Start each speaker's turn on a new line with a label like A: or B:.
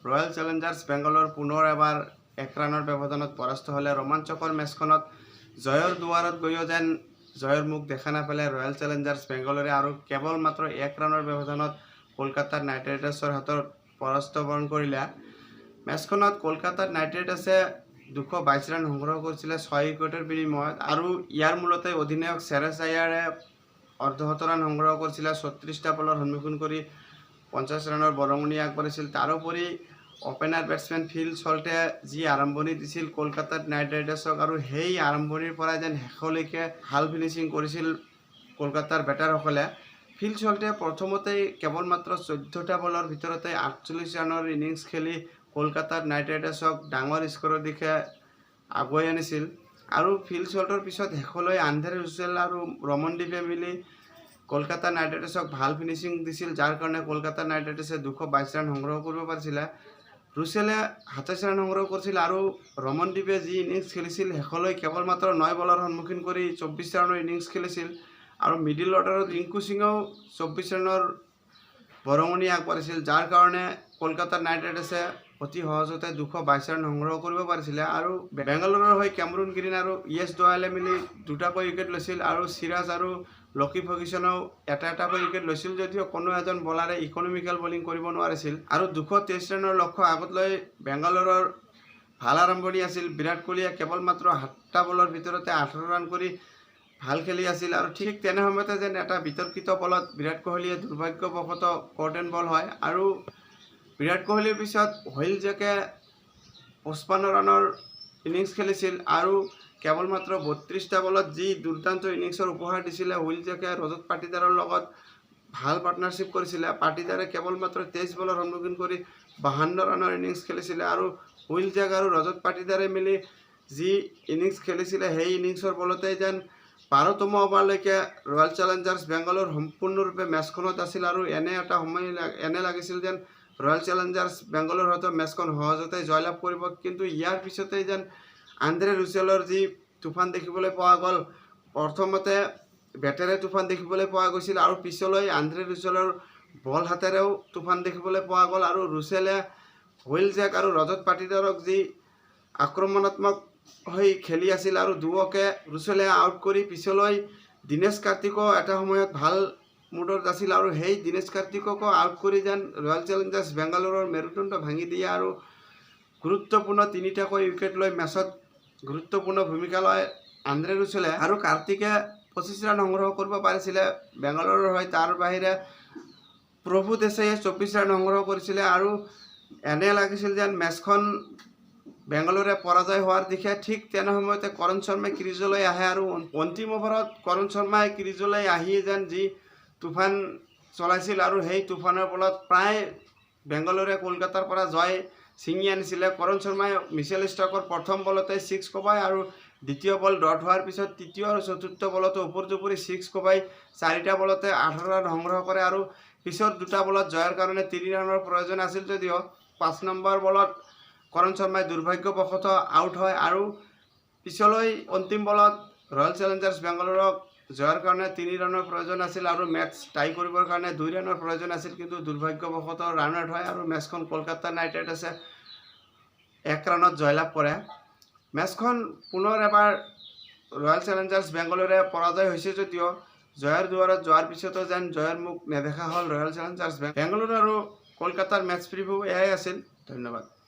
A: Royal Challengers Bangalore পুনৰ এবাৰ 1 ৰানৰ ব্যৱধানত পৰাস্ত হ'লে। ৰোমাঞ্চকৰ মেচখনত জয়ৰ দুৱাৰত গৈও যেন জয়ৰ মুখ দেখা নাপালে ৰয়েল চেলেঞ্জাৰ্ছ বেংগালোৰে আৰু কেৱল মাত্ৰ 1 ৰানৰ ব্যৱধানত কলকাতা নাইট ৰাইডাৰ্ছৰ হাতত পৰাস্ত বৰণ কৰিলে। মেচখনত কলকাতা নাইট ৰাইডাৰ্ছে 222 ৰান সংগ্ৰহ কৰিছিলে 6 উইকেটৰ বিনিময়ত আৰু ইয়াৰ মূলতে অধিনায়ক শ্ৰেয়াছ আয়াৰে অৰ্ধশত ৰান সংগ্ৰহ কৰিছিলে 34টা বলৰ সন্মুখীন কৰি 50 ৰানৰ বৰঙণি আগবঢ়াইছিল। তাৰোপৰি অপেনাৰ বেটছমেন ফিল চল্টে যি আৰম্ভণি দিছিল কলকাতা নাইট ৰাইডাৰ্ছক আৰু সেই আৰম্ভণিৰ পৰা যেন শেষলৈকে ভাল ফিনিচিং কৰিছিল কলকাতাৰ বেটাৰসকলে। ফিল চল্টে প্ৰথমতেই কেৱল মাত্ৰ 14টা বলৰ ভিতৰতে 48 ৰানৰ ইনিংছ খেলি কলকাতা নাইট ৰাইডাৰ্ছক ডাঙৰ স্ক'ৰৰ দিশে আগুৱাই আনিছিল আৰু ফিল চল্টৰ পিছত শেষলৈ আন্দ্ৰে ৰুছেল আৰু ৰমনদীপে মিলি কলকাতা নাইট ৰাইডাৰ্ছক ভাল ফিনিচিং দিছিল, যাৰ কাৰণে কলকাতা নাইট ৰাইডাৰ্ছে 222 ৰান সংগ্ৰহ কৰিব পাৰিছিলে। ৰুছেলে 27 ৰান সংগ্ৰহ কৰিছিল আৰু ৰমনদীপে যি ইনিংছ খেলিছিল শেষলৈ কেৱল মাত্ৰ 9 বলৰ সন্মুখীন কৰি 24 ৰানৰ ইনিংছ খেলিছিল আৰু মিডিল অৰ্ডাৰত ৰিংকু সিঙেও 24 ৰানৰ বৰঙণি আগবঢ়াইছিল, যাৰ কাৰণে কলকাতা নাইট ৰাইডাৰ্ছে অতি সহজতে 222 ৰান সংগ্ৰহ কৰিব পাৰিছিলে। আৰু বেংগালোৰৰ হৈ কেমৰুন গ্ৰীণ আৰু য়েছ দয়ালে মিলি 2টাকৈ উইকেট লৈছিল আৰু চিৰাজ আৰু লকি ফাৰ্গুছনেও এটাকৈ উইকেট লৈছিল, যদিও কোনো এজন বলাৰে ইকনমিকেল বলিং কৰিব নোৱাৰিছিল আৰু 223 ৰানৰ লক্ষ্য আগত লৈ বেংগালোৰৰ ভাল আৰম্ভণি আছিল। বিৰাট কোহলীয়ে কেৱল মাত্ৰ 7টা বলৰ ভিতৰতে 18 ৰান কৰি ভাল খেলি আছিল আৰু ঠিক তেনে সময়তে যেন এটা বিতৰ্কিত বলত বিৰাট কোহলীয়ে দুৰ্ভাগ্যবশতঃ কট এণ্ড বল হয় আৰু বিৰাট কোহলীৰ পিছত হুইল জেকে 55 ৰানৰ ইনিংছ খেলিছিল আৰু কেৱল মাত্ৰ 32টা বলত যি দুৰ্দান্ত ইনিংছৰ উপহাৰ দিছিলে হুইল জেকে ৰজত পাটিদাৰৰ লগত ভাল পাৰ্টনাৰশ্বিপ কৰিছিলে। পাটিদাৰে কেৱল মাত্ৰ 23 বলৰ সন্মুখীন কৰি 52 ৰানৰ ইনিংছ খেলিছিলে আৰু হুইল জেক আৰু ৰজত পাটিদাৰে মিলি যি ইনিংছ খেলিছিলে সেই ইনিংছৰ বলতেই যেন 12তম অভাৰলৈকে ৰয়েল চেলেঞ্জাৰ্ছ বেংগালোৰ সম্পূৰ্ণৰূপে মেচখনত আছিল আৰু এনে লাগিছিল যেন ৰয়েল চেলেঞ্জাৰ্ছ বেংগালোৰ হয়তো মেচখন সহজতে জয়লাভ কৰিব, কিন্তু ইয়াৰ পিছতেই যেন আন্দ্ৰে ৰুছেলৰ যি তুফান দেখিবলৈ পোৱা গ'ল। প্ৰথমতে বেটেৰে তুফান দেখিবলৈ পোৱা গৈছিল আৰু পিছলৈ আন্দ্ৰে ৰুছেলৰ বল হাতেৰেও তুফান দেখিবলৈ পোৱা গ'ল আৰু ৰুছেলে হুইল জেক আৰু ৰজত পাটিদাৰক যি আক্ৰমণাত্মক হৈ খেলি আছিল আৰু দুয়োকে ৰুছেলে আউট কৰি পিছলৈ দিনেশ কাৰ্তিকো এটা সময়ত ভাল মুডত আছিল আৰু সেই দিনেশ কাৰ্তিককো আউট কৰি যেন ৰয়েল চেলেঞ্জাৰ্ছ বেংগালোৰৰ মেৰুদণ্ড ভাঙি দিয়ে আৰু গুৰুত্বপূৰ্ণ 3টাকৈ উইকেট লৈ মেচত গুৰুত্বপূৰ্ণ ভূমিকা লয় আন্দ্ৰে ৰুছেলে আৰু কাৰ্তিকে 25 ৰান সংগ্ৰহ কৰিব পাৰিছিলে বেংগালোৰৰ হৈ। তাৰ বাহিৰে প্ৰভু দেশাইয়ে 24 ৰান সংগ্ৰহ কৰিছিলে আৰু এনে লাগিছিল যেন মেচখন বেংগালোৰে পৰাজয় হোৱাৰ দিশে। ঠিক তেনে সময়তে কৰণ শৰ্মাই ক্ৰিজলৈ আহে আৰু অন্তিম অভাৰত কৰণ শৰ্মাই ক্ৰিজলৈ আহি যেন যি তুফান চলাইছিল আৰু সেই তুফানৰ বলত প্ৰায় বেংগালোৰে কলকাতাৰ পৰা জয় ছিঙি আনিছিলে। কৰণ শৰ্মাই মিচেল ষ্টাৰ্কৰ প্ৰথম বলতে 6 কোবাই আৰু দ্বিতীয় বল ডট হোৱাৰ পিছত তৃতীয় আৰু চতুৰ্থ বলতো ওপৰ-জুপৰি 6 কোবাই 4টা বলতে 18 ৰান সংগ্ৰহ কৰে আৰু পিছৰ 2টা বলত জয়ৰ কাৰণে 3 ৰানৰ প্ৰয়োজন আছিল, যদিও 5 নম্বৰ বলত কৰণ শৰ্মাই দুৰ্ভাগ্যবশতঃ আউট হয় আৰু পিছলৈ অন্তিম বলত ৰয়েল চেলেঞ্জাৰ্ছ বেংগালোৰক জয়ৰ কাৰণে 3 ৰানৰ প্ৰয়োজন আছিল আৰু মেচ টাই কৰিবৰ কাৰণে 2 ৰানৰ প্ৰয়োজন আছিল, কিন্তু দুৰ্ভাগ্যবশতঃ ৰান আউট হয় আৰু মেচখন কলকাতা নাইট ৰাইডাৰ্ছে 1 ৰানত জয়লাভ কৰে। মেচখন পুনৰ এবাৰ ৰয়েল চেলেঞ্জাৰ্ছ বেংগালোৰে পৰাজয় হৈছে, যদিও জয়ৰ দুৱাৰত যোৱাৰ পিছতো যেন জয়ৰ মুখ নেদেখা হ'ল ৰয়েল চেলেঞ্জাৰ্ছ বেংগালোৰ আৰু কলকাতাৰ মেচ প্ৰিভিউ এয়াই আছিল। ধন্যবাদ।